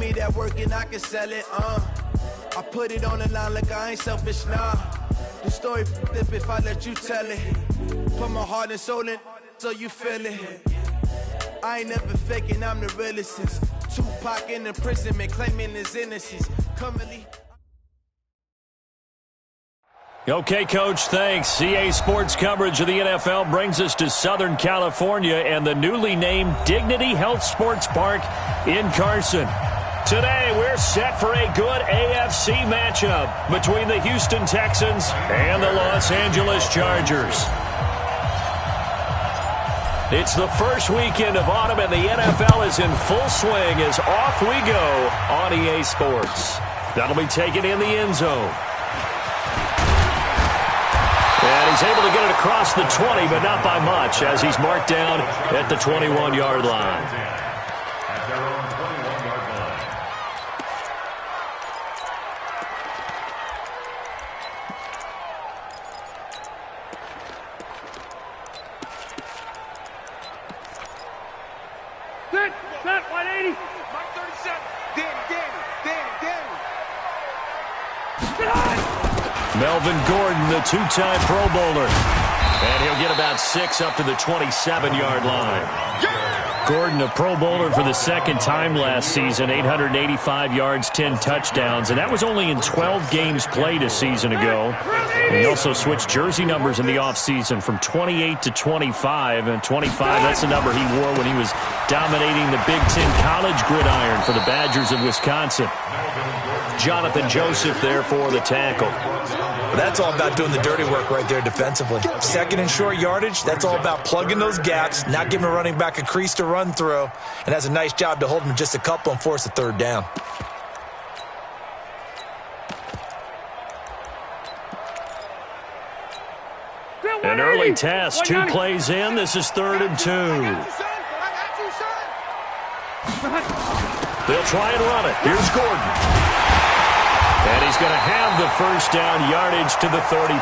me that work and I can sell it, I put it on the line like I ain't selfish, nah. The story flip if I let you tell it. Put my heart and soul in so you feel it. I ain't never faking, I'm the realest since Tupac in imprisonment, claiming his innocence. Currently. Okay, Coach, thanks. CA Sports coverage of the NFL brings us to Southern California and the newly named Dignity Health Sports Park in Carson. Today, we're set for a good AFC matchup between the Houston Texans and the Los Angeles Chargers. It's the first weekend of autumn, and the NFL is in full swing as off we go on EA Sports. That'll be taken in the end zone. And he's able to get it across the 20, but not by much, as he's marked down at the 21-yard line. At their own 21-yard line. Set, 180. Mark 37. Danny. Melvin Gordon, the two-time Pro Bowler. And he'll get about 6 up to the 27-yard line. Gordon, a Pro Bowler for the second time last season, 885 yards, 10 touchdowns. And that was only in 12 games played a season ago. And he also switched jersey numbers in the offseason from 28 to 25. And 25, that's the number he wore when he was dominating the Big Ten college gridiron for the Badgers of Wisconsin. Jonathan Joseph there for the tackle. Well, that's all about doing the dirty work right there defensively. Second and short yardage, that's all about plugging those gaps, not giving a running back a crease to run through, and has a nice job to hold him just a couple and force a third down. An early test, 2 plays in. This is 3rd and 2. They'll try and run it. Here's Gordon. And he's going to have the first down, yardage to the 35.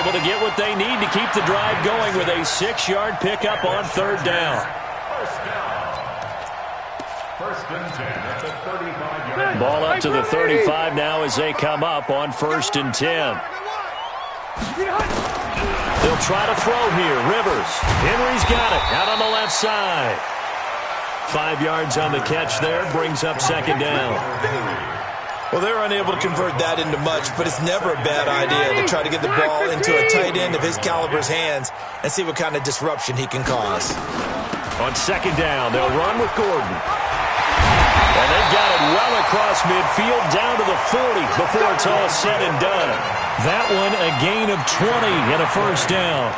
Able to get what they need to keep the drive going with a 6-yard pickup on 3rd down. First and 10 at the 35-yard line. Ball up to the 35 now as they come up on 1st and 10. They'll try to throw here. Rivers. Henry's got it. Out on the left side. 5 yards on the catch there. Brings up 2nd down. Well, they're unable to convert that into much, but it's never a bad idea to try to get the ball into a tight end of his caliber's hands and see what kind of disruption he can cause. On 2nd down, they'll run with Gordon. And they've got it well across midfield down to the 40 before it's all said and done. That one a gain of 20 and a first down.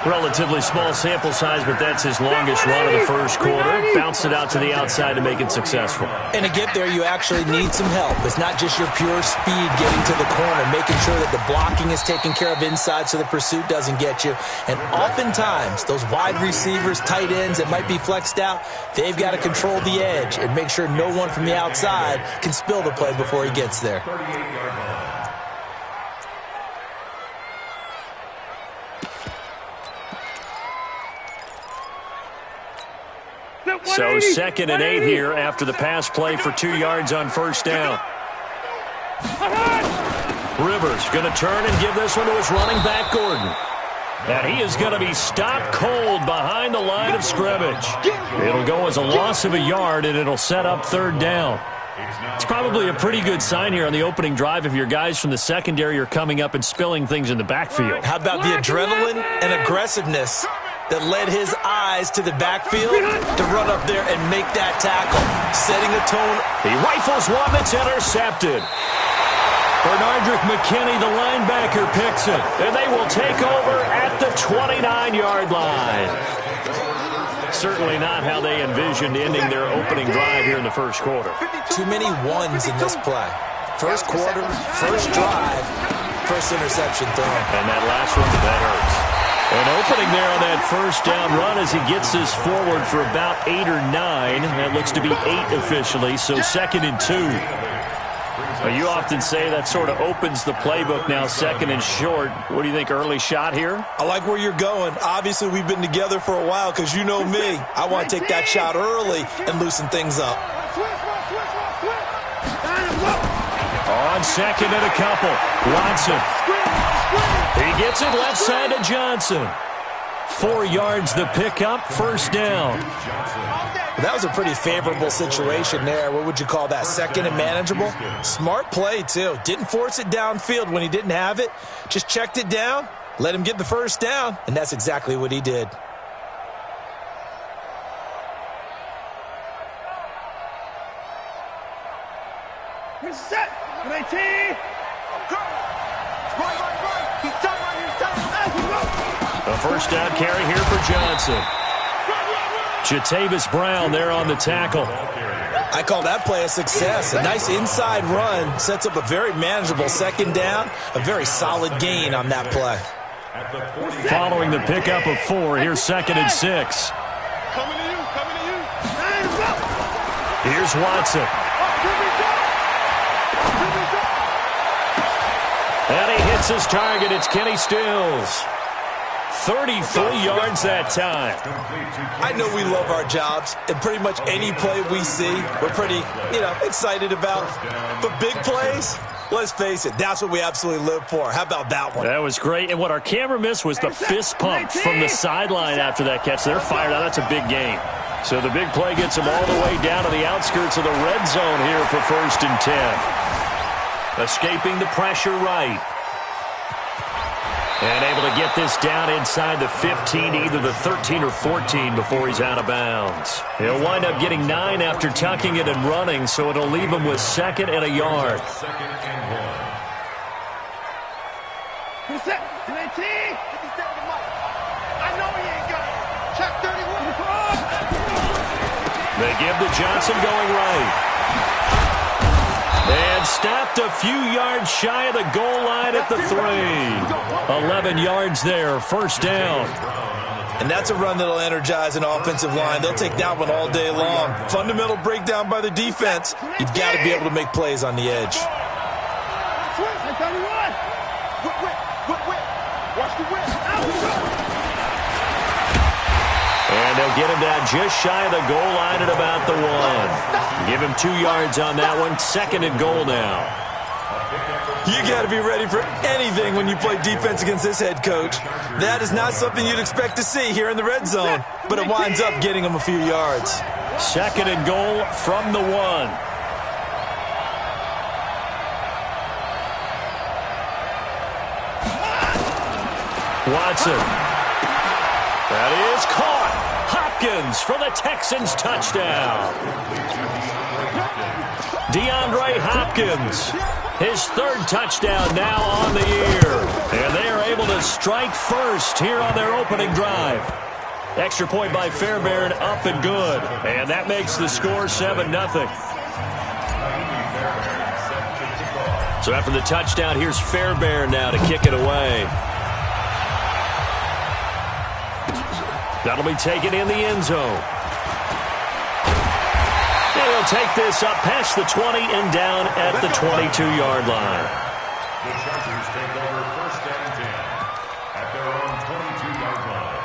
Relatively small sample size, but that's his longest run of the first quarter. Bounced it out to the outside to make it successful. And to get there, you actually need some help. It's not just your pure speed getting to the corner, making sure that the blocking is taken care of inside so the pursuit doesn't get you. And oftentimes, those wide receivers, tight ends that might be flexed out, they've got to control the edge and make sure no one from the outside can spill the play before he gets there. 38-yard line. So 2nd and 8 here after the pass play for 2 yards on 1st down. Rivers going to turn and give this one to his running back, Gordon. And he is going to be stopped cold behind the line of scrimmage. It'll go as a loss of a yard, and it'll set up 3rd down. It's probably a pretty good sign here on the opening drive if your guys from the secondary are coming up and spilling things in the backfield. How about the adrenaline and aggressiveness that led his eyes to the backfield to run up there and make that tackle, setting a tone. He rifles one that's intercepted. Bernardrick McKinney, the linebacker, picks it, and they will take over at the 29-yard line. Certainly not how they envisioned ending their opening drive here in the first quarter. Too many ones in this play. First quarter, first drive, first interception thrown. And that last one, that hurts. An opening there on that first down run as he gets this forward for about 8 or 9. That looks to be 8 officially, so 2nd and 2. Well, you often say that sort of opens the playbook now, 2nd and short. What do you think, early shot here? I like where you're going. Obviously, we've been together for a while because you know me. I want to take that shot early and loosen things up. On second and a couple. Watson. He gets it left side to Johnson. 4 yards the pickup, first down. That was a pretty favorable situation there. What would you call that? Second and manageable? Smart play, too. Didn't force it downfield when he didn't have it. Just checked it down, let him get the first down, and that's exactly what he did. Set. 19. A first down carry here for Johnson. Jatavis Brown there on the tackle. I call that play a success. A nice inside run sets up a very manageable second down. A very solid gain on that play. Following the pickup of 4, here's second and 6. Coming to you. Here's Watson. And he hits his target. It's Kenny Stills. 33 yards that time. I know we love our jobs, and pretty much any play we see, we're pretty, excited about. But big plays, let's face it, that's what we absolutely live for. How about that one? That was great. And what our camera missed was the fist pump from the sideline after that catch. They're fired out. That's a big game. So the big play gets them all the way down to the outskirts of the red zone here for first and 10. Escaping the pressure right. And able to get this down inside the 15, either the 13 or 14 before he's out of bounds. He'll wind up getting 9 after tucking it and running, so it'll leave him with second and a yard. Second and 1. Set. 19. I know he ain't got it. Check 31. They give to Johnson going right. And stopped a few yards shy of the goal line at the 3. 11 yards there, first down. And that's a run that'll energize an offensive line. They'll take that one all day long. Fundamental breakdown by the defense. You've got to be able to make plays on the edge. And they'll get him down just shy of the goal line at about the 1. Give him 2 yards on that one. Second and goal now. You got to be ready for anything when you play defense against this head coach. That is not something you'd expect to see here in the red zone, but it winds up getting him a few yards. Second and goal from the 1. Watson. That is caught. Hopkins for the Texans touchdown. DeAndre Hopkins, his 3rd touchdown now on the year. And they are able to strike first here on their opening drive. Extra point by Fairbairn, up and good. And that makes the score 7-0. So after the touchdown, here's Fairbairn now to kick it away. That'll be taken in the end zone. And he'll take this up past the 20 and down at the 22-yard line. The Chargers take over first and 10 at their own 22-yard line.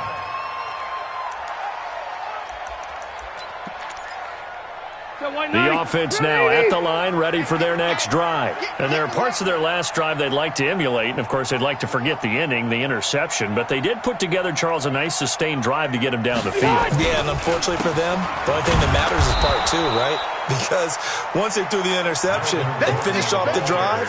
The offense now at the line, ready for their next drive. And there are parts of their last drive they'd like to emulate. And, of course, they'd like to forget the inning, the interception. But they did put together, Charles, a nice sustained drive to get him down the field. Yeah, and unfortunately for them, the only thing that matters is part 2, right? Because once they threw the interception and finished off the drive,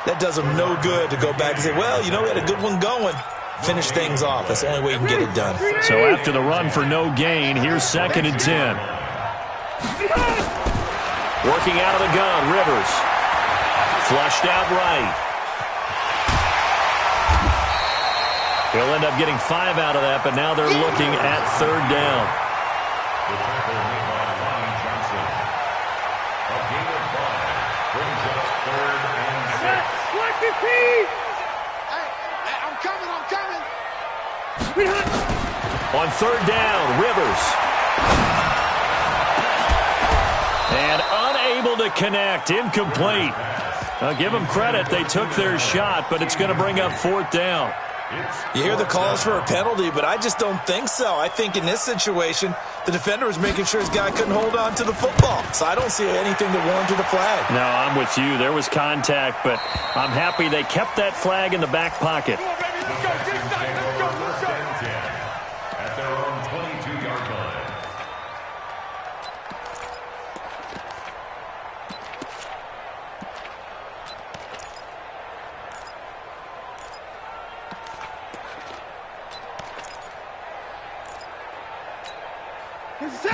that does them no good to go back and say, well, we had a good one going. Finish things off. That's the only way you can get it done. So after the run for no gain, here's second and 10. Working out of the gun, Rivers. Flushed out right. He'll end up getting 5 out of that, but now they're looking at 3rd down. The tackle made by Lonnie Johnson. A gain of 5 brings up 3rd and 6. Hey, I'm coming. On 3rd down, Rivers. And unable to connect, incomplete. I'll give them credit. They took their shot, but it's going to bring up 4th down. You hear the calls for a penalty, but I just don't think so. I think in this situation, the defender was making sure his guy couldn't hold on to the football. So I don't see anything that warranted a flag. No, I'm with you. There was contact, but I'm happy they kept that flag in the back pocket. At their own 22-yard line.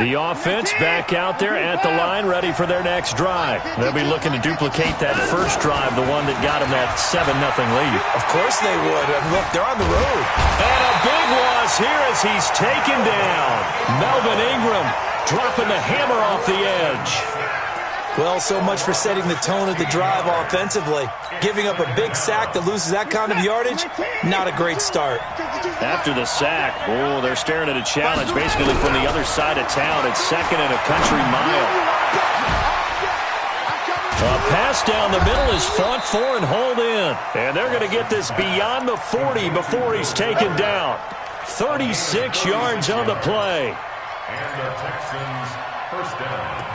The offense back out there at the line, ready for their next drive. They'll be looking to duplicate that first drive, the one that got them that 7-0 lead. Of course they would. And look, they're on the road. And a big loss here as he's taken down. Melvin Ingram dropping the hammer off the edge. Well, so much for setting the tone of the drive offensively. Giving up a big sack that loses that kind of yardage, not a great start. After the sack, oh, they're staring at a challenge basically from the other side of town. It's 2nd and a country mile. A pass down the middle is fought for and hauled in. And they're going to get this beyond the 40 before he's taken down. 36 yards on the play. And the Texans first down.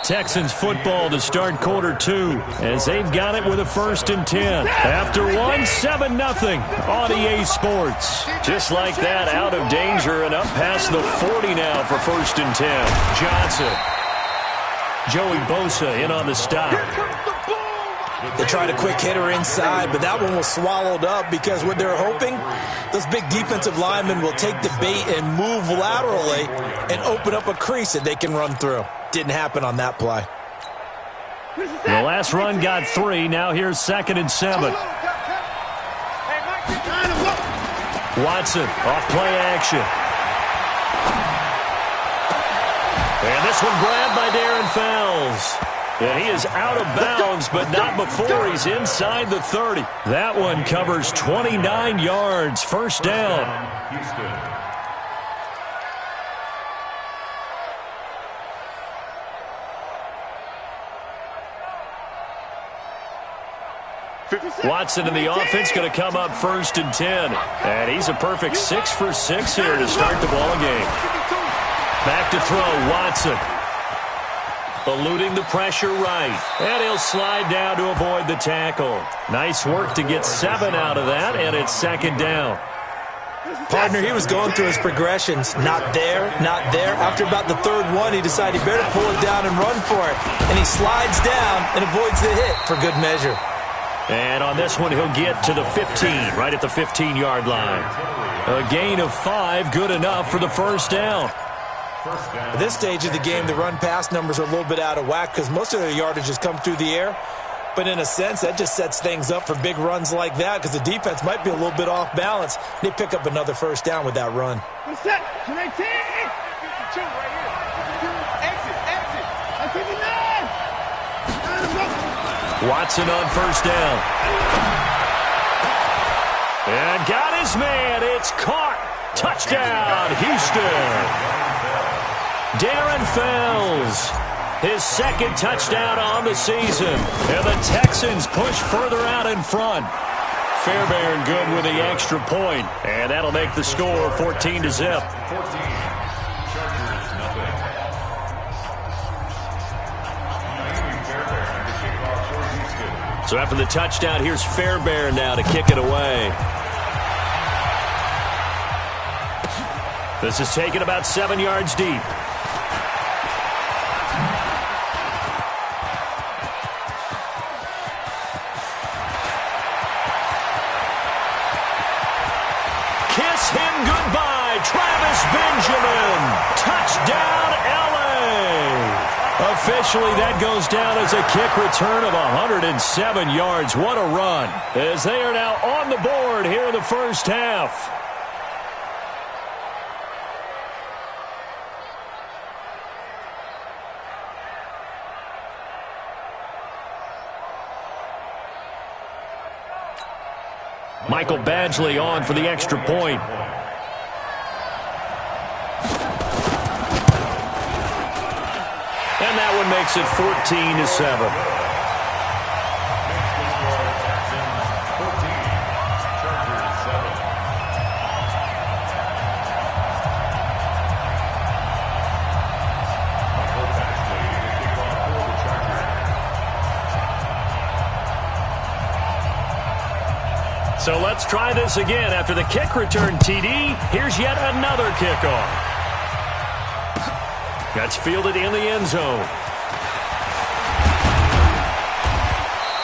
Texans football to start quarter 2 as they've got it with a 1st and 10. After 7-0 on EA Sports. Just like that, out of danger and up past the 40 now for 1st and 10. Johnson. Joey Bosa in on the stop. They tried a quick hitter inside, but that one was swallowed up because what they're hoping, those big defensive linemen will take the bait and move laterally and open up a crease that they can run through. Didn't happen on that play. The last run got 3. Now here's 2nd and 7. Watson off play action. And this one grabbed by Darren Fells. And he is out of bounds, but not before he's inside the 30. That one covers 29 yards. First down. Houston. Watson in the offense going to come up 1st and 10. And he's a perfect 6 for 6 here to start the ball game. Back to throw, Watson. Eluding the pressure right. And he'll slide down to avoid the tackle. Nice work to get 7 out of that, and it's 2nd down. Partner, he was going through his progressions. Not there, not there. After about the 3rd one, he decided he better pull it down and run for it. And he slides down and avoids the hit for good measure. And on this one, he'll get to the 15, right at the 15-yard line. A gain of 5, good enough for the first down. At this stage of the game, the run-pass numbers are a little bit out of whack because most of their yardage has come through the air. But in a sense, that just sets things up for big runs like that because the defense might be a little bit off balance. They pick up another first down with that run. Exit. Watson on first down. And got his man. It's caught. Touchdown, Houston. Darren Fells. His 2nd touchdown on the season. And the Texans push further out in front. Fairbairn good with the extra point. And that'll make the score 14-0. So after the touchdown, here's Fairbairn now to kick it away. This is taken about 7 yards deep. Kiss him goodbye, Travis Benjamin. Touchdown, LA. Officially, that goes down as a kick return of 107 yards. What a run, as they are now on the board here in the first half. Michael Badgley on for the extra point. And that one makes it 14-7. So let's try this again. After the kick return TD, here's yet another kickoff. That's fielded in the end zone.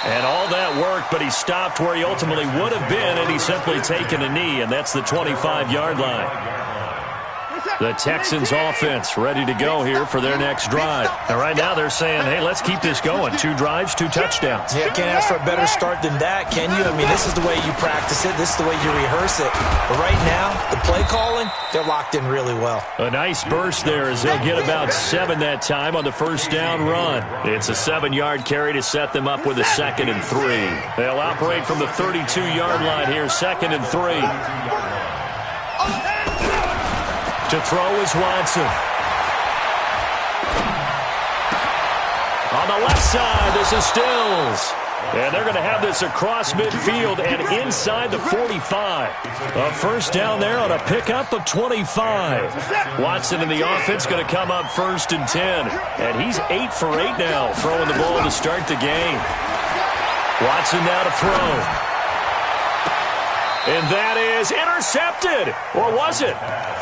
And all that work, but he stopped where he ultimately would have been, and he's simply taken a knee, and that's the 25-yard line. The Texans offense ready to go here for their next drive. And right now they're saying, hey, let's keep this going. 2 drives, 2 touchdowns. Yeah, can't ask for a better start than that, can you? I mean, this is the way you practice it. This is the way you rehearse it. But right now, the play calling, they're locked in really well. A nice burst there as they'll get about 7 that time on the first down run. It's a 7-yard carry to set them up with a 2nd and 3. They'll operate from the 32-yard line here, 2nd and 3. To throw is Watson. On the left side, this is Stills. And they're going to have this across midfield and inside the 45. A first down there on a pickup of 25. Watson in the offense going to come up 1st and 10. And he's 8 for 8 now, throwing the ball to start the game. Watson now to throw. And that is intercepted. Or was it?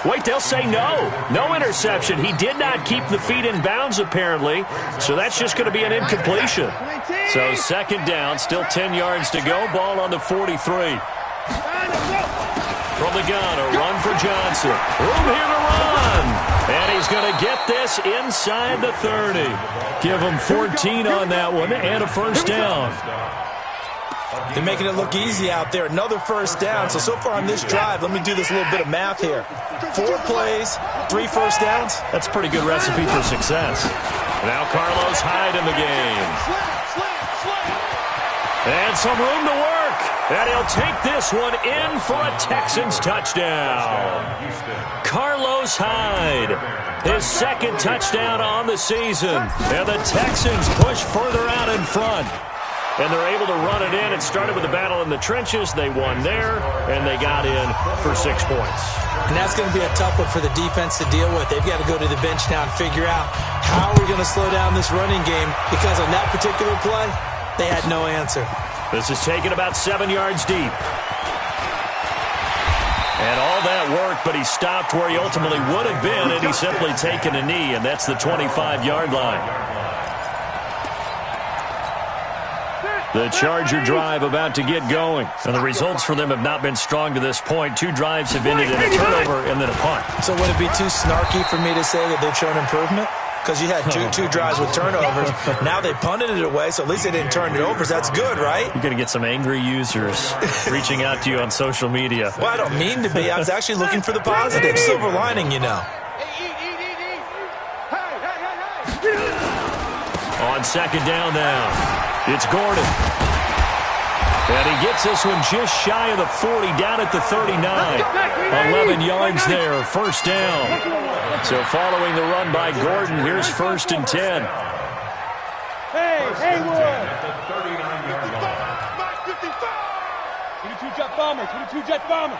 Wait, they'll say no. No interception. He did not keep the feet in bounds, apparently. So that's just going to be an incompletion. So 2nd down, still 10 yards to go. Ball on the 43. From the gun, a run for Johnson. Room here to run. And he's going to get this inside the 30. Give him 14 on that one and a first down. They're making it look easy out there. Another first down. So far on this drive, let me do this little bit of math here. 4 plays, 3 first downs. That's a pretty good recipe for success. Now Carlos Hyde in the game. And some room to work. And he'll take this one in for a Texans touchdown. Carlos Hyde, his 2nd touchdown on the season. And the Texans push further out in front. And they're able to run it in. It started with a battle in the trenches. They won there, and they got in for 6 points. And that's going to be a tough one for the defense to deal with. They've got to go to the bench now and figure out how are we going to slow down this running game, because on that particular play, they had no answer. This is taken about 7 yards deep. And all that work, but he stopped where he ultimately would have been, and he's simply taken a knee, and that's the 25-yard line. The Charger drive about to get going. And the results for them have not been strong to this point. 2 drives have ended in a turnover and then a punt. So would it be too snarky for me to say that they've shown improvement? Because you had two drives with turnovers. Now they punted it away, so at least they didn't turn it over. So that's good, right? You're going to get some angry users reaching out to you on social media. Well, I don't mean to be. I was actually looking for the positive. Silver lining, you know. On 2nd down now. It's Gordon. And he gets this one just shy of the 40, down at the 39. 11 yards there, first down. So following the run by Gordon, here's 1st and 10. Hey, Haywood! 22 jet bomber, 22 jet bomber.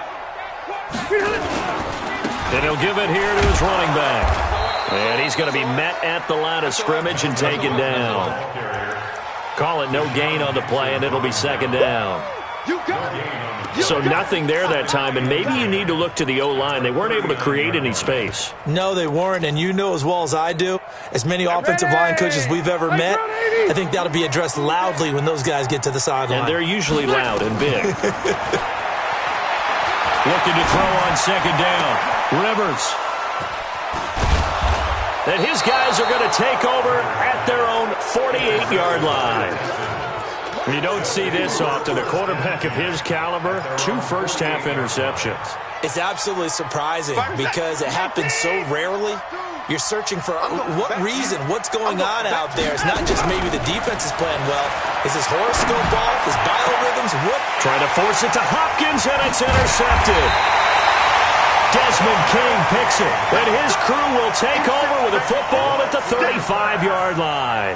And he'll give it here to his running back. And he's going to be met at the line of scrimmage and taken down. Call it no gain on the play, and it'll be 2nd down. So nothing there that time, and maybe you need to look to the O-line. They weren't able to create any space. No, they weren't, and you know as well as I do, as many offensive line coaches we've ever met, I think that'll be addressed loudly when those guys get to the sideline. And they're usually loud and big. Looking to throw on 2nd down. Rivers. And his guys are going to take over at their own 48-yard line. You don't see this often. A quarterback of his caliber, 2 first-half interceptions. It's absolutely surprising because it happens so rarely. You're searching for what reason, what's going on out there. It's not just maybe the defense is playing well. Is his horoscope off? His biorhythms? What? Trying to force it to Hopkins, and it's intercepted. Desmond King picks it, and his crew will take over with a football at the 35-yard line.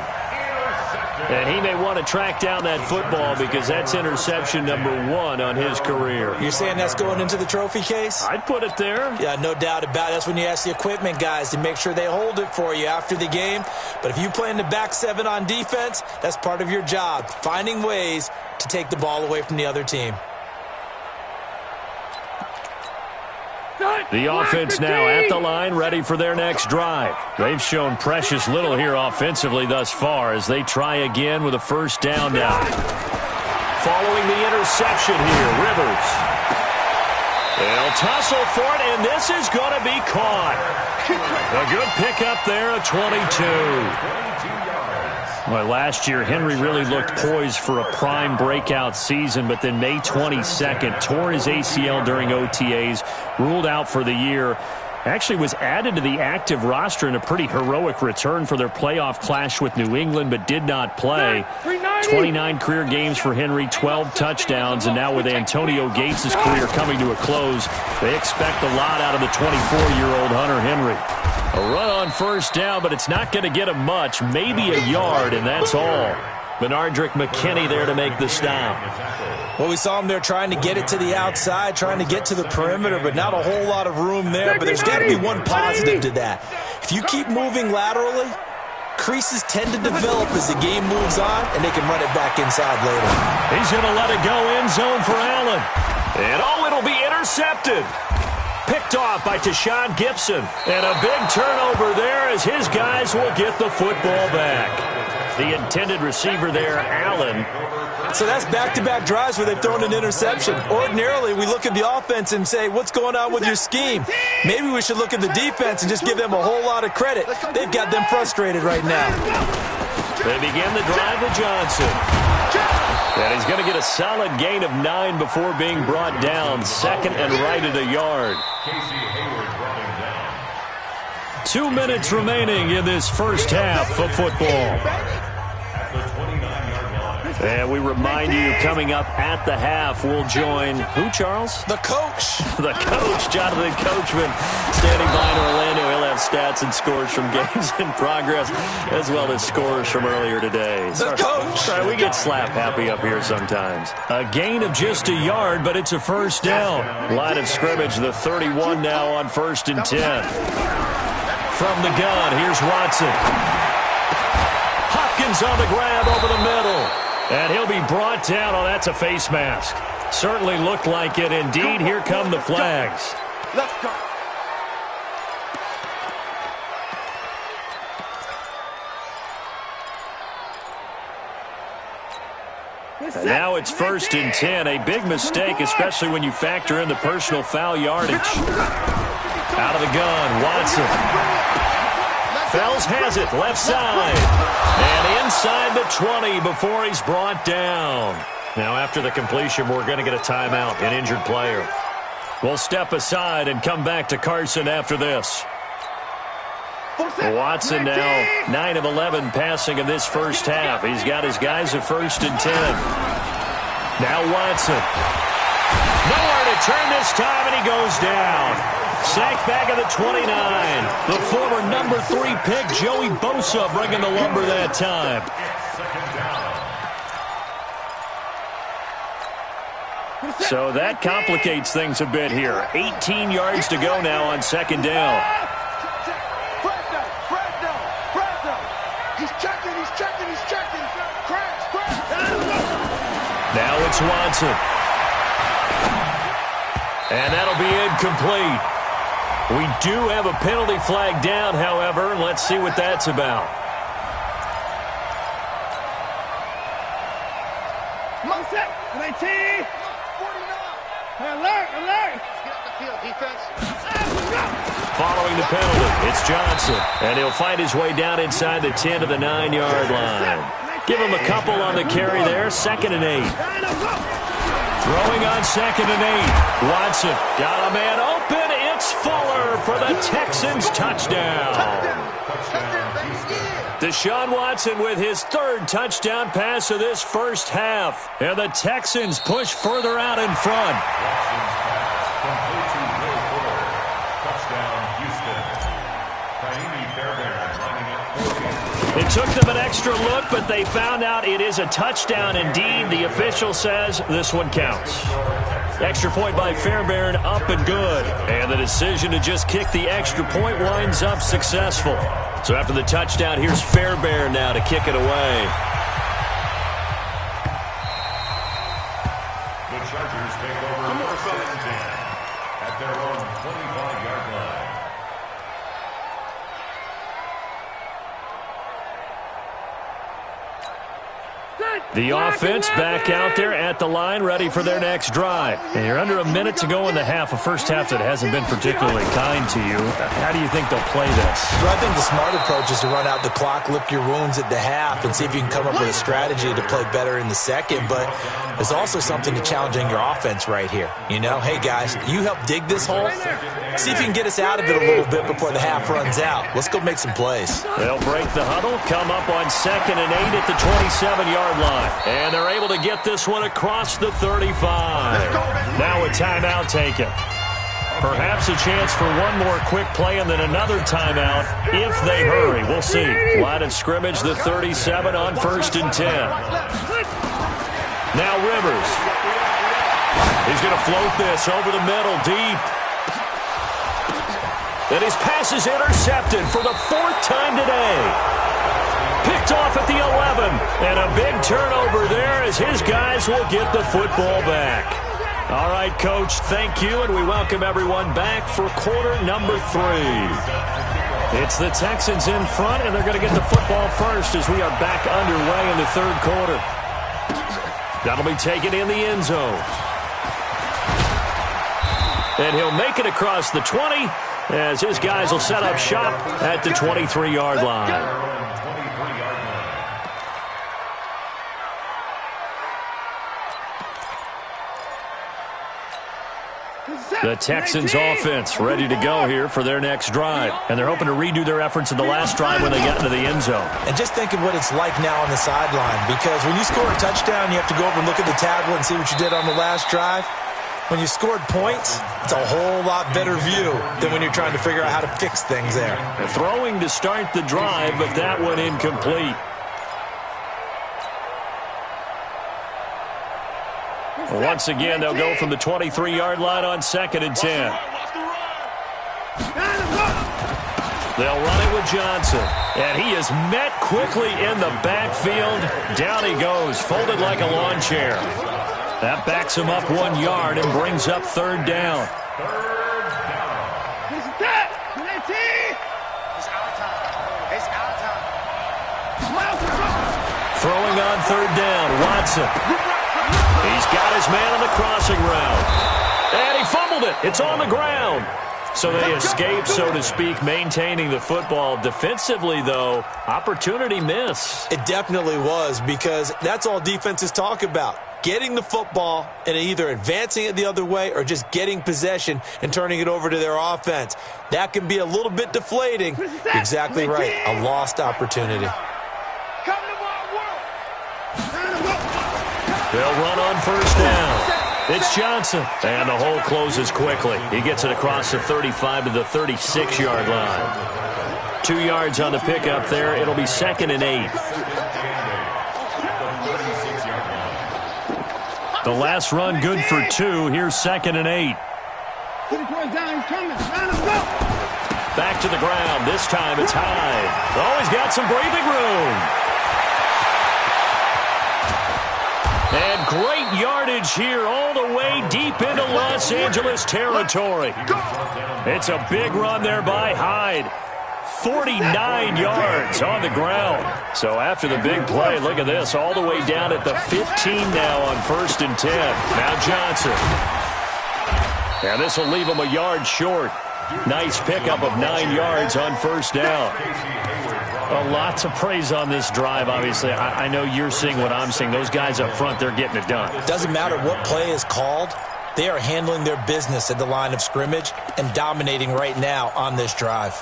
And he may want to track down that football because that's interception number 1 on his career. You're saying that's going into the trophy case? I'd put it there. Yeah, no doubt about it. That's when you ask the equipment guys to make sure they hold it for you after the game. But if you play in the back 7 on defense, that's part of your job, finding ways to take the ball away from the other team. The offense now at the line, ready for their next drive. They've shown precious little here offensively thus far as they try again with a first down now. Following the interception here, Rivers. They'll tussle for it, and this is going to be caught. A good pickup there, a 22. Well, last year, Henry really looked poised for a prime breakout season, but then May 22nd, tore his ACL during OTAs, ruled out for the year. Actually was added to the active roster in a pretty heroic return for their playoff clash with New England, but did not play. 29 career games for Henry, 12 touchdowns, and now with Antonio Gates' career coming to a close, they expect a lot out of the 24-year-old Hunter Henry. A run on first down, but it's not going to get him much, maybe a yard, and that's all. Benardrick McKinney there to make the stop. Well, we saw him there trying to get it to the outside, trying to get to the perimeter, but not a whole lot of room there. But there's got to be one positive to that. If you keep moving laterally, creases tend to develop as the game moves on, and they can run it back inside later. He's going to let it go end zone for Allen. And it'll be intercepted. Picked off by Tashawn Gibson. And a big turnover there as his guys will get the football back. The intended receiver there, Allen. So that's back-to-back drives where they've thrown an interception. Ordinarily, we look at the offense and say, what's going on with your scheme? Maybe we should look at the defense and just give them a whole lot of credit. They've got them frustrated right now. They begin the drive with Johnson. And he's going to get a solid gain of 9 before being brought down. Second and right at a yard. 2 minutes remaining in this first half of football. And we remind you, coming up at the half, we'll join who, Charles? The coach. The coach, Jonathan Coachman, standing by in Orlando. He'll have stats and scores from games in progress, as well as scores from earlier today. The coach. Sorry, we get slap happy up here sometimes. A gain of just a yard, but it's a first down. Line of scrimmage, the 31 now on 1st and 10. From the gun, here's Watson. Hopkins on the grab over the middle. And he'll be brought down. Oh, that's a face mask. Certainly looked like it. Indeed, here come the flags. Let's go. And now it's 1st and 10. A big mistake, especially when you factor in the personal foul yardage. Out of the gun, Watson. Fells has it, left side. And inside the 20 before he's brought down. Now after the completion, we're going to get a timeout, an injured player. We'll step aside and come back to Carson after this. Watson now 9 of 11 passing in this first half. He's got his guys at 1st and 10. Now Watson. Nowhere to turn this time, and he goes down. Sacked back at the 29. The former number 3 pick, Joey Bosa, bringing the lumber that time. So that complicates things a bit here. 18 yards to go now on 2nd down. He's checking. Now it's Watson. And that'll be incomplete. We do have a penalty flag down, however. Let's see what that's about. Set. 19. 49. Alert. Get up the field, defense. Following the penalty, it's Johnson. And he'll find his way down inside the 10 to the 9-yard line. Give him a couple on the carry there. 2nd and 8. Throwing on 2nd and 8. Watson got a man open. It's Fuller for the Texans touchdown. Deshaun Watson with his 3rd touchdown pass of this first half. And the Texans push further out in front. It took them an extra look, but they found out it is a touchdown indeed. The official says this one counts. Extra point by Fairbairn, up and good. And the decision to just kick the extra point winds up successful. So after the touchdown, here's Fairbairn now to kick it away. The Chargers take over first and 10 at their own 25-yard line. The offense back out there at the line, ready for their next drive. And you're under a minute to go in the half, a first half that hasn't been particularly kind to you. How do you think they'll play this? Well, I think the smart approach is to run out the clock, lick your wounds at the half, and see if you can come up with a strategy to play better in the second. But there's also something to challenging your offense right here. You know, hey, guys, you help dig this hole. See if you can get us out of it a little bit before the half runs out. Let's go make some plays. They'll break the huddle, come up on 2nd and 8 at the 27-yard line. And they're able to get this one across the 35. Now a timeout taken. Perhaps a chance for one more quick play and then another timeout if they hurry. We'll see. Line of scrimmage, the 37 on 1st and 10. Now Rivers. He's going to float this over the middle, deep. And his pass is intercepted for the 4th time today. Picked off at the 11. And a big turnover there as his guys will get the football back. All right, Coach, thank you, and we welcome everyone back for quarter number 3. It's the Texans in front, and they're going to get the football first as we are back underway in the 3rd quarter. That'll be taken in the end zone. And he'll make it across the 20 as his guys will set up shop at the 23-yard line. The Texans offense ready to go here for their next drive. And they're hoping to redo their efforts in the last drive when they got into the end zone. And just think of what it's like now on the sideline, because when you score a touchdown, you have to go over and look at the tablet and see what you did on the last drive. When you scored points, it's a whole lot better view than when you're trying to figure out how to fix things there. Throwing to start the drive, but that one incomplete. Once again, they'll go from the 23-yard line on 2nd and 10. They'll run it with Johnson. And he is met quickly in the backfield. Down he goes, folded like a lawn chair. That backs him up 1 yard and brings up 3rd down. Throwing on 3rd down, Watson. He's got his man on the crossing route. And he fumbled it. It's on the ground. So they escape, so to speak, maintaining the football. Defensively, though, opportunity miss. It definitely was, because that's all defenses talk about. Getting the football and either advancing it the other way or just getting possession and turning it over to their offense. That can be a little bit deflating. You're exactly right. A lost opportunity. They'll run on 1st down. It's Johnson. And the hole closes quickly. He gets it across the 35 to the 36-yard line. 2 yards on the pickup there. It'll be 2nd and 8. The last run good for 2. Here's 2nd and 8. Back to the ground. This time it's Hyde. Oh, he's got some breathing room. And great yardage here all the way deep into Los Angeles territory. It's a big run there by Hyde. 49 yards on the ground. So after the big play, look at this, all the way down at the 15 now on 1st and 10. Now Johnson. And this will leave him a yard short. Nice pickup of 9 yards on 1st down. Well, lots of praise on this drive, obviously. I know you're seeing what I'm seeing. Those guys up front, they're getting it done. Doesn't matter what play is called. They are handling their business at the line of scrimmage and dominating right now on this drive.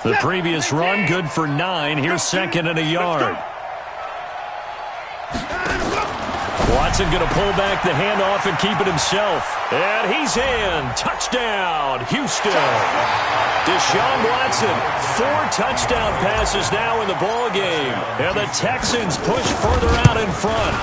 The previous run, good for 9. Here's 2nd and a yard. Watson going to pull back the handoff and keep it himself. And he's in. Touchdown. touchdown, Houston. Deshaun Watson, 4 touchdown passes now in the ball game. And the Texans push further out in front.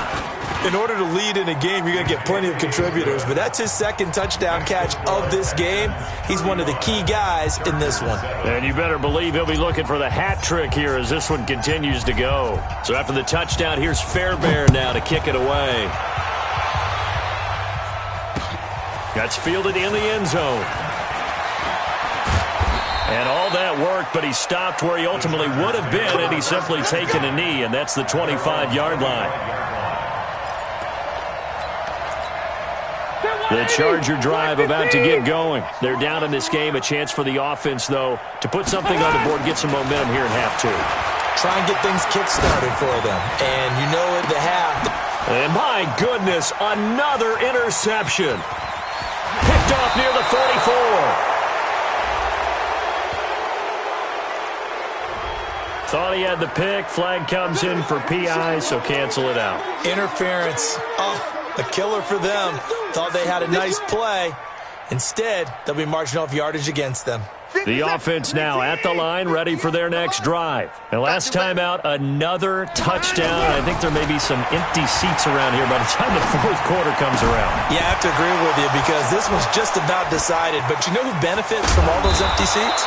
In order to lead in a game, you're going to get plenty of contributors, but that's his second touchdown catch of this game. He's one of the key guys in this one. And you better believe he'll be looking for the hat trick here as this one continues to go. So after the touchdown, here's Fairbairn now to kick it away. That's fielded in the end zone. And all that worked, but he stopped where he ultimately would have been, and he's simply taken a knee, and that's the 25-yard line. The Charger drive about to get going. They're down in this game. A chance for the offense, though, to put something on the board, get some momentum here in half 2. Try and get things kick-started for them. And you know at the half. And my goodness, another interception. Picked off near the 44. Thought he had the pick. Flag comes in for PI, so cancel it out. Interference. Oh, a killer for them. Thought they had a nice play. Instead, they'll be marching off yardage against them. The offense now at the line, ready for their next drive. And last time out, another touchdown. I think there may be some empty seats around here by the time the fourth quarter comes around. Yeah, I have to agree with you because this one's just about decided. But you know who benefits from all those empty seats?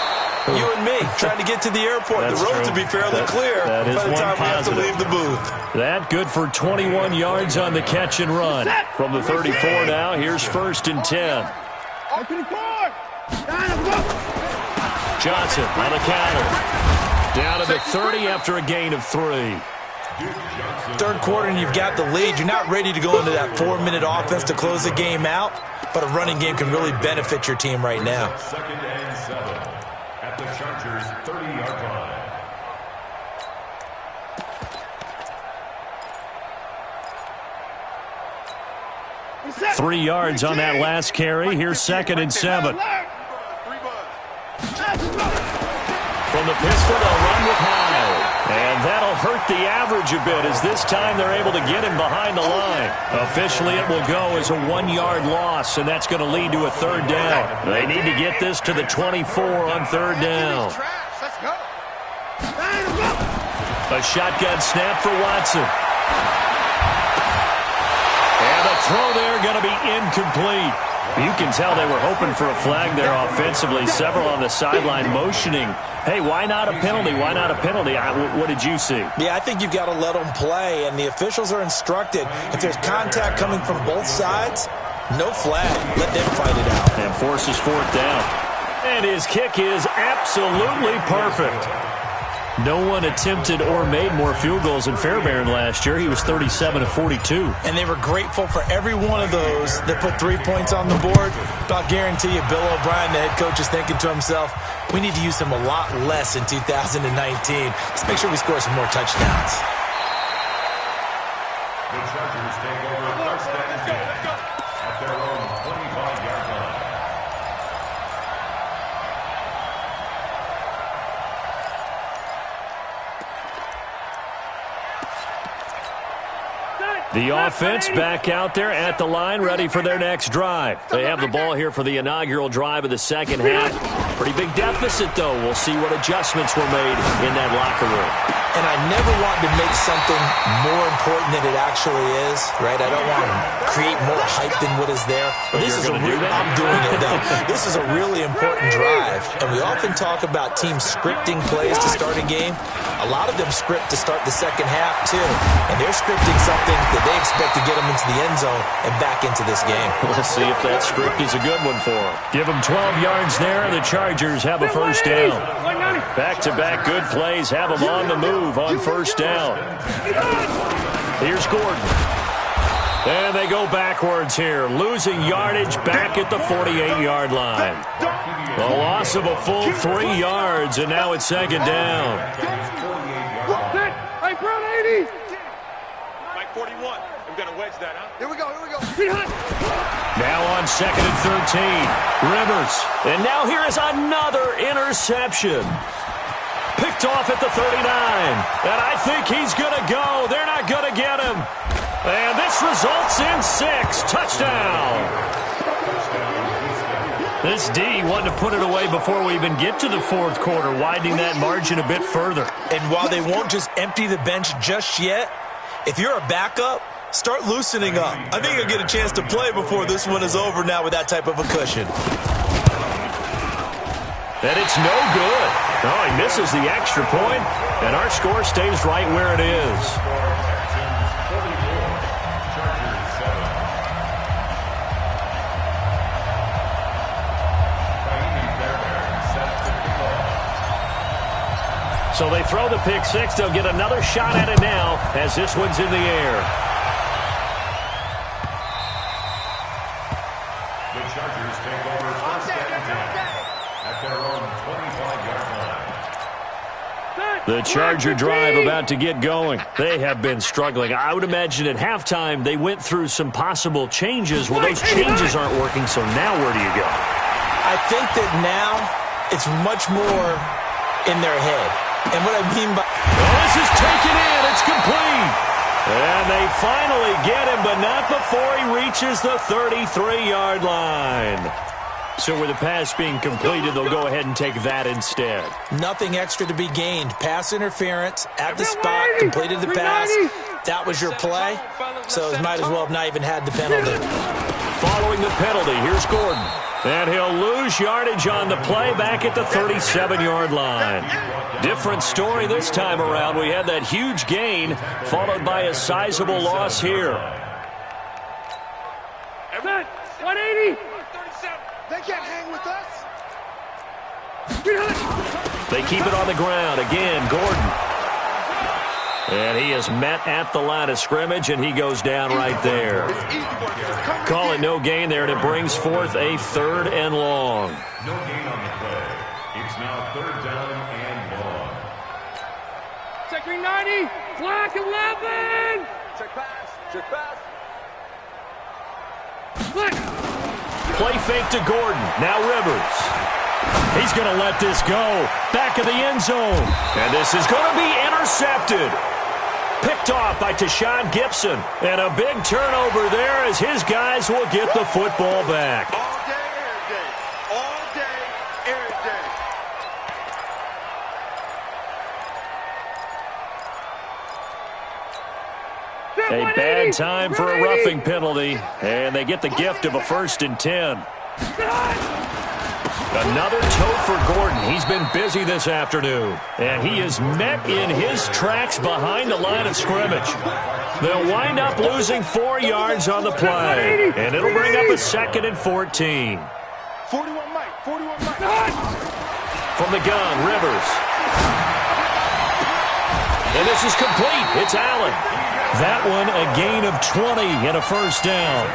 You and me, trying to get to the airport. That's the road true. to be fairly clear by the time we have to leave the booth. That good for 21 yards on the catch and run. From the 34 now, here's 1st and 10. Johnson on the counter. Down to the 30 after a gain of 3. Third quarter and you've got the lead. You're not ready to go into that 4-minute offense to close the game out, but a running game can really benefit your team right now. 2nd and 7 at the Chargers' 30-yard line. 3 yards on that last carry. Here's 2nd and 7. From the pistol, they'll run with High. And that'll hurt the average a bit as this time they're able to get him behind the line. Officially, it will go as a 1-yard loss, and that's going to lead to a 3rd down. They need to get this to the 24 on 3rd down. A shotgun snap for Watson. And the throw there going to be incomplete. You can tell they were hoping for a flag there offensively. Several on the sideline motioning, hey, why not a penalty? Why not a penalty? What did you see? Yeah, I think you've got to let them play, and the officials are instructed. If there's contact coming from both sides, no flag. Let them fight it out. And forces 4th down. And his kick is absolutely perfect. No one attempted or made more field goals than Fairbairn last year. He was 37 of 42. And they were grateful for every one of those that put 3 points on the board. But I'll guarantee you, Bill O'Brien, the head coach, is thinking to himself, we need to use him a lot less in 2019. Let's make sure we score some more touchdowns. The Chargers take over 1st and 10 at their own 25-yard line. The offense back out there at the line, ready for their next drive. They have the ball here for the inaugural drive of the 2nd half. Pretty big deficit, though. We'll see what adjustments were made in that locker room. And I never want to make something more important than it actually is, right? I don't want to create more hype than what is there. But this is I'm doing it, though. This is a really important drive. And we often talk about teams scripting plays to start a game. A lot of them script to start the 2nd half, too. And they're scripting something that they expect to get them into the end zone and back into this game. We'll see if that script is a good one for them. Give them 12 yards there. The Chargers have a 1st down. Back-to-back good plays have them on the move on 1st down. Here's Gordon. And they go backwards here, losing yardage back at the 48-yard line. A loss of a full 3 yards, and now it's 2nd down. Hey, Brown 80. Mike 41. I'm going to wedge that, huh? Here we go. Now on 2nd and 13, Rivers. And now here is another interception. Picked off at the 39. And I think he's going to go. They're not going to get him. And this results in 6. Touchdown. This D wanted to put it away before we even get to the fourth quarter, widening that margin a bit further. And while they won't just empty the bench just yet, if you're a backup, start loosening up. I think you'll get a chance to play before this one is over now with that type of a cushion. And it's no good. Oh, he misses the extra point, and our score stays right where it is. So they throw the pick six. They'll get another shot at it now as this one's in the air. The Chargers take over first and 10 at their own 25-yard line. The Charger drive about to get going. They have been struggling. I would imagine at halftime they went through some possible changes. Well, those changes aren't working, so now where do you go? I think that now it's much more in their head. And what I mean by... This is taken in. It's complete. And they finally get him, but not before he reaches the 33-yard line. So with the pass being completed, they'll go ahead and take that instead. Nothing extra to be gained. Pass interference at the spot, completed the pass. That was your play, so it might as well have not even had the penalty. Following the penalty, here's Gordon. And he'll lose yardage on the play back at the 37-yard line. Different story this time around. We had that huge gain followed by a sizable loss here. 180. They can't hang with us. They keep it on the ground. Again, Gordon. And he is met at the line of scrimmage, and he goes down right there. Call it no gain there, and it brings forth a 3rd and long. No gain on the play. It's now 3rd down and long. Check 390. Black 11. Check pass. Check pass. Black. Play fake to Gordon. Now Rivers. He's going to let this go. Back of the end zone. And this is going to be intercepted. Picked off by Tashawn Gibson. And a big turnover there as his guys will get the football back. All day, every day. All day, every day. A bad time for a roughing penalty. And they get the gift of a 1st and 10. Another toe for Gordon. He's been busy this afternoon. And he is met in his tracks behind the line of scrimmage. They'll wind up losing 4 yards on the play. And it'll bring up a 2nd and 14. 41 Mike. 41 Mike. From the gun, Rivers. And this is complete. It's Allen. That one a gain of 20 and a 1st down.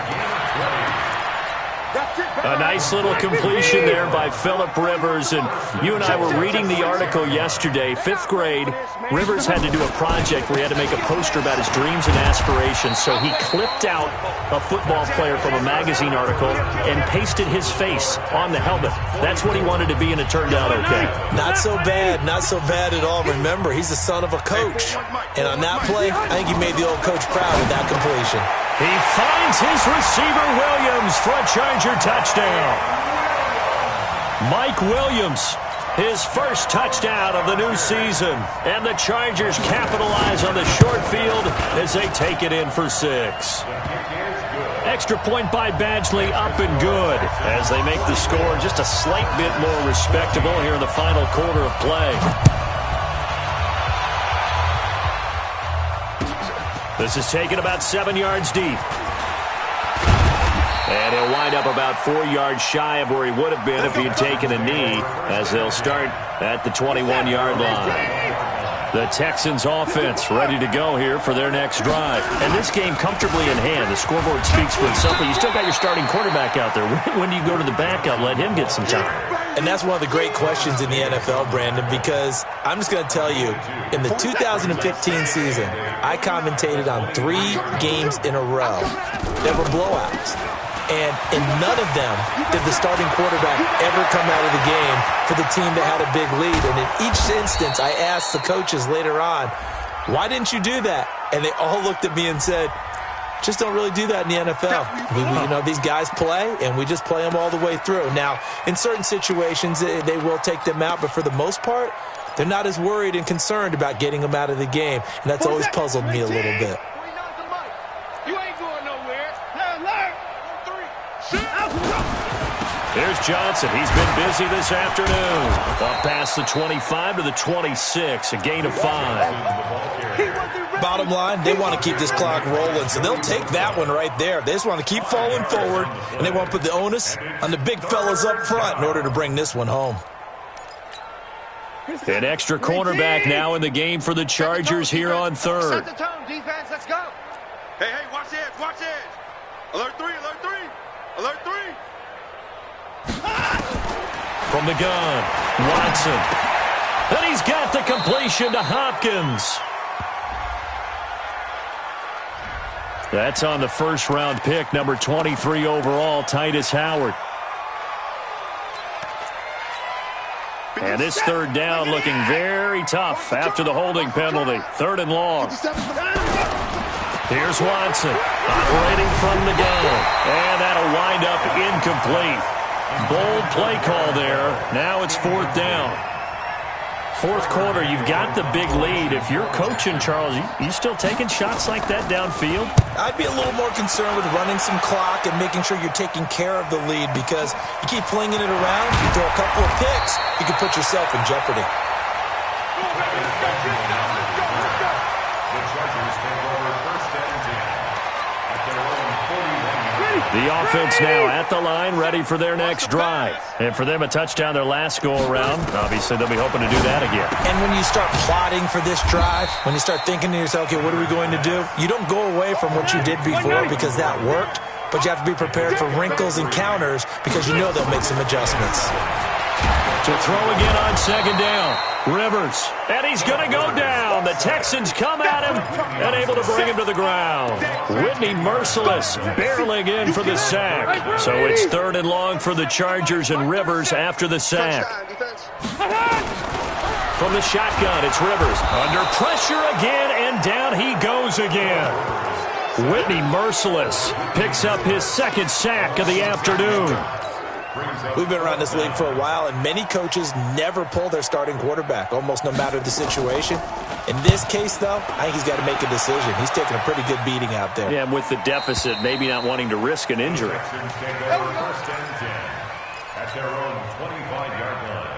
A nice little completion there by Phillip Rivers. And you and I were reading the article yesterday. 5th grade, Rivers had to do a project where he had to make a poster about his dreams and aspirations. So he clipped out a football player from a magazine article and pasted his face on the helmet. That's what he wanted to be, and it turned out okay. Not so bad. Not so bad at all. Remember, he's the son of a coach. And on that play, I think he made the old coach proud with that completion. He finds his receiver, Williams, for a Charger touchdown. Mike Williams, his first touchdown of the new season. And the Chargers capitalize on the short field as they take it in for 6. Extra point by Badgley, up and good, as they make the score just a slight bit more respectable here in the final quarter of play. This is taken about 7 yards deep. And he'll wind up about 4 yards shy of where he would have been if he had taken a knee, as they'll start at the 21-yard line. The Texans offense ready to go here for their next drive. And this game comfortably in hand. The scoreboard speaks for itself, but you still got your starting quarterback out there. When do you go to the backup, let him get some time? And that's one of the great questions in the NFL, Brandon, because I'm just going to tell you, in the 2015 season, I commentated on 3 games in a row that were blowouts. And in none of them did the starting quarterback ever come out of the game for the team that had a big lead. And in each instance, I asked the coaches later on, why didn't you do that? And they all looked at me and said, just don't really do that in the NFL. These guys play, and we just play them all the way through. Now, in certain situations, they will take them out, but for the most part, they're not as worried and concerned about getting them out of the game, and that's always puzzled me a little bit. You ain't going nowhere. Alert! Here's Johnson. He's been busy this afternoon. Up past the 25 to the 26, a gain of 5. Bottom line, they want to keep this clock rolling, so they'll take that one right there. They just want to keep falling forward, and they want to put the onus on the big fellas up front in order to bring this one home. An extra cornerback now in the game for the Chargers here on third. Set the tone, defense. Let's go. Hey, watch the edge, watch the edge. Alert 3, alert 3, alert 3. From the gun, Watson. And he's got the completion to Hopkins. That's on the first-round pick, number 23 overall, Titus Howard. And this third down looking very tough after the holding penalty. 3rd and long. Here's Watson operating from the gun. And that'll wind up incomplete. Bold play call there. Now it's 4th down. 4th quarter, you've got the big lead. If you're coaching, Charles, you still taking shots like that downfield? I'd be a little more concerned with running some clock and making sure you're taking care of the lead, because you keep flinging it around, you throw a couple of picks, you can put yourself in jeopardy. The offense now at the line, ready for their next drive. And for them, a touchdown their last go-around. Obviously, they'll be hoping to do that again. And when you start plotting for this drive, when you start thinking to yourself, okay, what are we going to do? You don't go away from what you did before because that worked, but you have to be prepared for wrinkles and counters because you know they'll make some adjustments. To throw again on 2nd down. Rivers. And he's going to go down. The Texans come at him and able to bring him to the ground. Whitney Merciless barreling in for the sack. So it's 3rd and long for the Chargers, and Rivers after the sack. From the shotgun, it's Rivers. Under pressure again, and down he goes again. Whitney Merciless picks up his 2nd sack of the afternoon. We've been around this league for a while, and many coaches never pull their starting quarterback, almost no matter the situation. In this case, though, I think he's got to make a decision. He's taking a pretty good beating out there. Yeah, and with the deficit, maybe not wanting to risk an injury. At their own 25-yard line.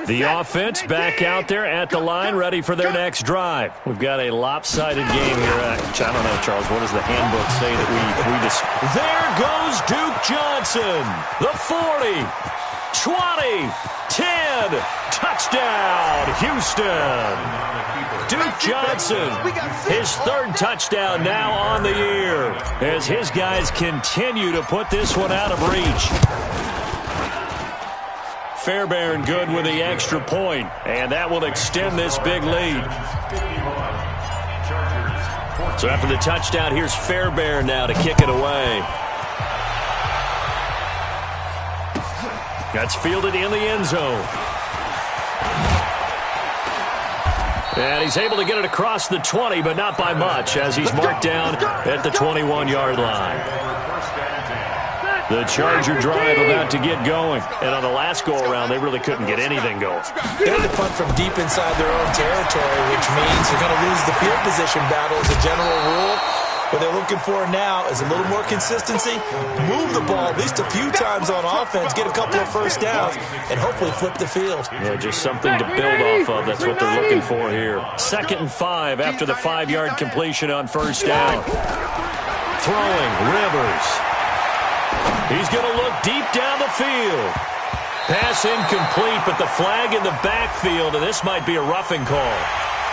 The offense back out there at the line, ready for their next drive. We've got a lopsided game here. I don't know, Charles, what does the handbook say that we just... There goes Duke Johnson. The 40, 20, 10, touchdown, Houston. Duke Johnson, his 3rd touchdown now on the year, as his guys continue to put this one out of reach. Fairbairn good with the extra point, and that will extend this big lead. So after the touchdown, here's Fairbairn now to kick it away. That's fielded in the end zone. And he's able to get it across the 20, but not by much, as he's marked down at the 21-yard line. The Charger drive about to get going. And on the last go-around, they really couldn't get anything going. They had to punt from deep inside their own territory, which means you're going to lose the field position battle as a general rule. What they're looking for now is a little more consistency, move the ball at least a few times on offense, get a couple of first downs, and hopefully flip the field. Yeah, just something to build off of. That's what they're looking for here. 2nd and 5 after the 5-yard completion on first down. Throwing, Rivers. He's going to look deep down the field. Pass incomplete, but the flag in the backfield, and this might be a roughing call.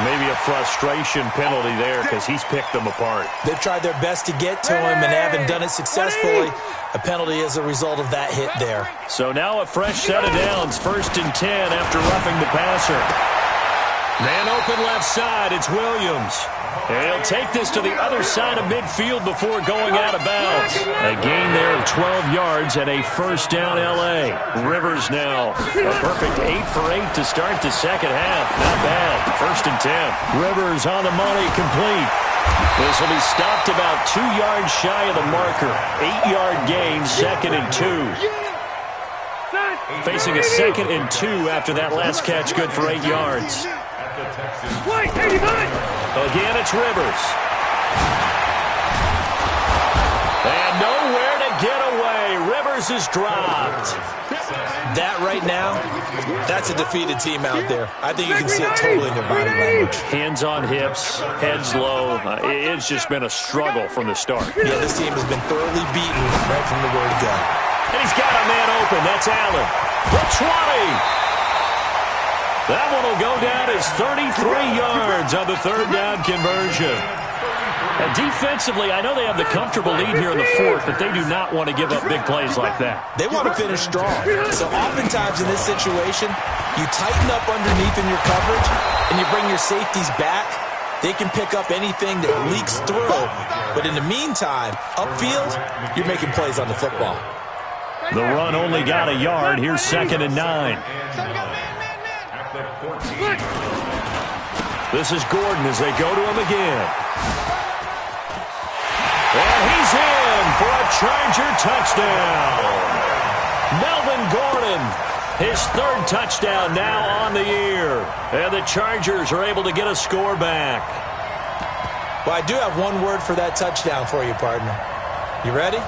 Maybe a frustration penalty there because he's picked them apart. They've tried their best to get to him and haven't done it successfully. A penalty as a result of that hit there. So now a fresh set of downs, 1st and 10 after roughing the passer. Man open left side, it's Williams. He'll take this to the other side of midfield before going out of bounds. A gain there of 12 yards and a first down L.A. Rivers now. A perfect 8 for 8 to start the second half. Not bad. 1st and 10. Rivers on the money, complete. This will be stopped about 2 yards shy of the marker. 8-yard gain, 2nd and 2. Facing a 2nd and 2 after that last catch, good for 8 yards. Again, it's Rivers. And nowhere to get away. Rivers is dropped. That right now, that's a defeated team out there. I think you can see it totally in their body language. Hands on hips, heads low. It's just been a struggle from the start. Yeah, this team has been thoroughly beaten right from the word go. And he's got a man open. That's Allen. The 20. That one will go down as 33 yards on the 3rd down conversion. And defensively, I know they have the comfortable lead here in the 4th, but they do not want to give up big plays like that. They want to finish strong. So oftentimes in this situation, you tighten up underneath in your coverage, and you bring your safeties back. They can pick up anything that leaks through. But in the meantime, upfield, you're making plays on the football. The run only got a yard. Here's 2nd and 9. This is Gordon as they go to him again. And he's in for a Charger touchdown. Melvin Gordon, his 3rd touchdown now on the year. And the Chargers are able to get a score back. Well, I do have one word for that touchdown for you, partner. You ready?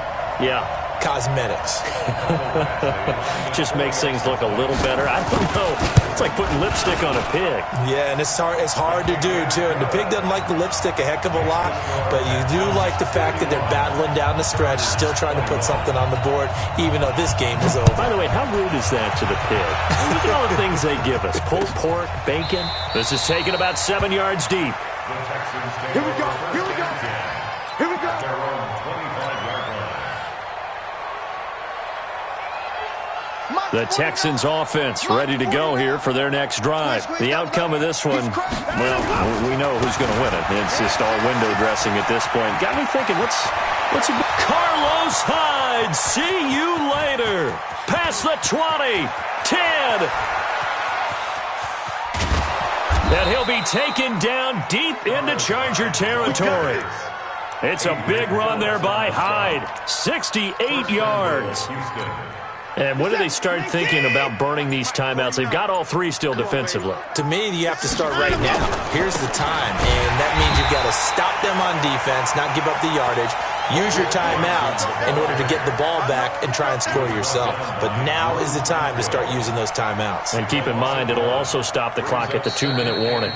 Yeah. Cosmetics. Just makes things look a little better. I don't know. It's like putting lipstick on a pig. Yeah, and it's hard to do, too. And the pig doesn't like the lipstick a heck of a lot, but you do like the fact that they're battling down the stretch, still trying to put something on the board, even though this game is over. By the way, how rude is that to the pig? Look at all the things they give us. Pulled pork, bacon. This is taken about 7 yards deep. Here we go. Here we go. Here we go. The Texans offense ready to go here for their next drive. The outcome of this one, well, we know who's going to win it. It's just all window dressing at this point. Got me thinking, what's Carlos Hyde, see you later. Past the 20, 10. And he'll be taken down deep into Charger territory. It's a big run there by Hyde, 68 yards. And when do they start thinking about burning these timeouts? They've got all 3 still defensively. To me, you have to start right now. Here's the time, and that means you've got to stop them on defense, not give up the yardage, use your timeouts in order to get the ball back and try and score yourself. But now is the time to start using those timeouts. And keep in mind, it'll also stop the clock at the 2-minute warning.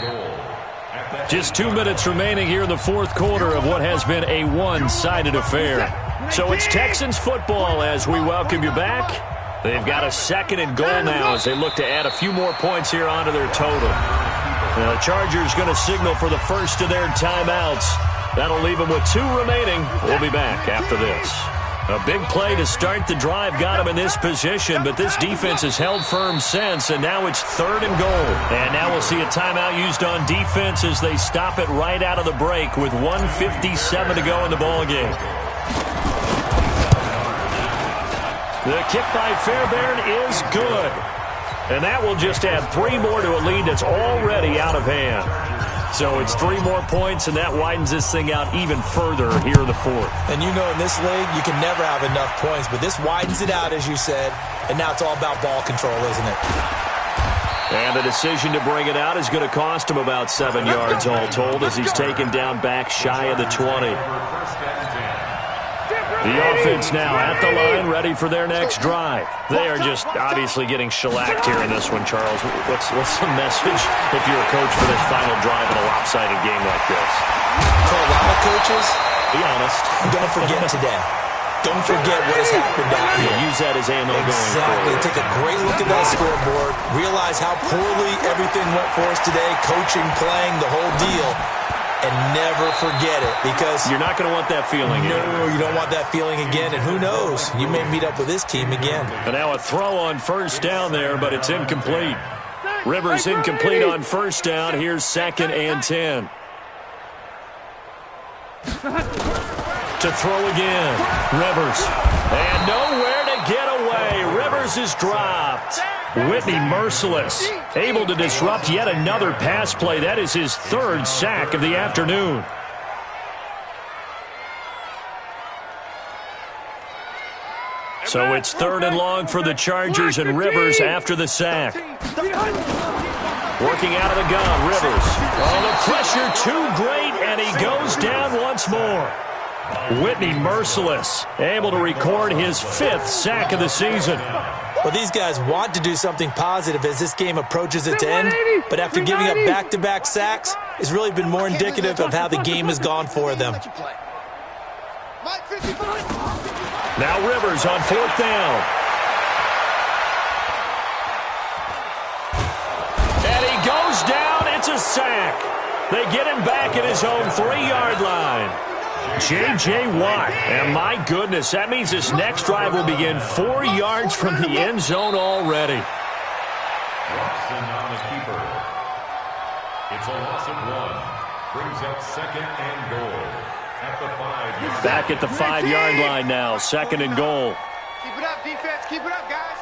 Just 2 minutes remaining here in the 4th quarter of what has been a one-sided affair. So it's Texans football as we welcome you back. They've got a 2nd and goal now as they look to add a few more points here onto their total. Now the Chargers going to signal for the first of their timeouts. That'll leave them with 2 remaining. We'll be back after this. A big play to start the drive got him in this position, but this defense has held firm since, and now it's 3rd and goal. And now we'll see a timeout used on defense as they stop it right out of the break with 1:57 to go in the ballgame. The kick by Fairbairn is good. And that will just add 3 more to a lead that's already out of hand. So it's 3 more points, and that widens this thing out even further here in the 4th. And you know in this league, you can never have enough points, but this widens it out, as you said, and now it's all about ball control, isn't it? And the decision to bring it out is going to cost him about 7 yards all told as he's taken down back shy of the 20. The offense now at the line, ready for their next drive. They are just obviously getting shellacked here in this one, Charles. What's the message if you're a coach for this final drive in a lopsided game like this? For a lot of coaches, be honest. Don't forget today. Don't forget what has happened out here. Use that as ammo going forward. Take a great look at that scoreboard. Realize how poorly everything went for us today. Coaching, playing, the whole deal. And never forget it, because you're not going to want that feeling again. No, you don't want that feeling again. And who knows? You may meet up with this team again. And now a throw on first down there, but it's incomplete. Rivers incomplete on first down. Here's 2nd and 10. To throw again. Rivers. And nowhere to get away. Rivers is dropped. Whitney merciless. Able to disrupt yet another pass play. That is his third sack of the afternoon. So it's 3rd and long for the Chargers, and Rivers after the sack. Working out of the gun, Rivers. Oh, the pressure too great, and he goes down once more. Whitney merciless, able to record his 5th sack of the season. Well, these guys want to do something positive as this game approaches its end, but after giving up back-to-back sacks, it's really been more indicative of how the game has gone for them. Now Rivers on 4th down. And he goes down. It's a sack. They get him back at his own 3-yard line. J.J. Watt. And my goodness, that means this next drive will begin 4 yards from the end zone already. Watson on the keeper. It's a loss of 1. Brings up 2nd and goal. At the 5-yard line. Back at the 5-yard line now. 2nd and goal. Keep it up, defense. Keep it up, guys.